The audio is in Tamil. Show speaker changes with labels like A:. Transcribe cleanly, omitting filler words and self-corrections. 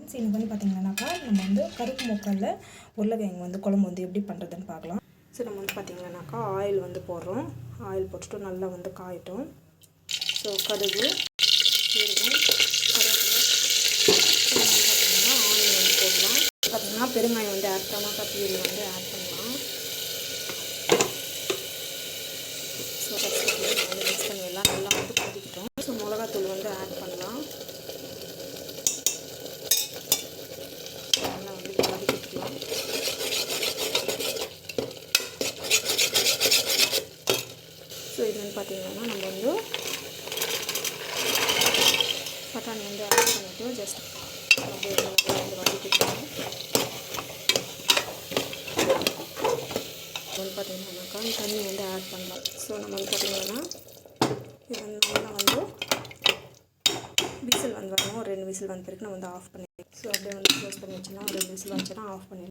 A: ஃப்ரெண்ட்ஸ் இன்னைக்கு வந்து பார்த்திங்கன்னாக்கா நம்ம வந்து கருப்பு மூக்கல்ல உருளைக்கிழங்கு வந்து குழம்பு வந்து எப்படி பண்ணுறதுன்னு பார்க்கலாம். ஸோ நம்ம வந்து பார்த்திங்கன்னாக்கா ஆயில் வந்து போடுறோம். ஆயில் போட்டுட்டு நல்லா வந்து காயட்டும். ஸோ கடுகு, சீரகம், கருவேப்பிலை பார்த்திங்கன்னா ஆயில் வந்து போடலாம். பார்த்திங்கன்னா பெருங்காயம் வந்து ஆட் டொமேட்டோ பியூரி வந்து ஆட் பண்ணலாம். ஸோ ஃபஸ்ட்டு வந்து மிக்ஸ் பண்ணிடலாம். நல்லா வந்து கொதிக்கிட்டோம். ஸோ மிளகாத்தூள் வந்து ஆட் பண்ணலாம். நல்லா வந்து வதக்கிக்கலாம். ஸோ இது வந்து பார்த்திங்கன்னா நம்ம வந்து பட்டாணி வந்து ஆட் பண்ணிவிட்டு ஜஸ்ட் அப்படியே நல்லா வந்து வதக்கிக்கலாம். வந்து பார்த்திங்கன்னாக்கா தண்ணி வந்து ஆட் பண்ணலாம். ஸோ நம்ம வந்து பார்த்திங்கன்னா இது வந்து நல்லா வந்து விசில் வந்து வரணும். ஒரு 2 விசில் வந்த பிறகு நம்ம வந்து ஆஃப் பண்ணிடலாம். ஸோ அப்படியே வந்து க்ளோஸ் பண்ணி வச்சுலாம். ஒரு 2 விசில் வந்துச்சுன்னா ஆஃப் பண்ணிடலாம்.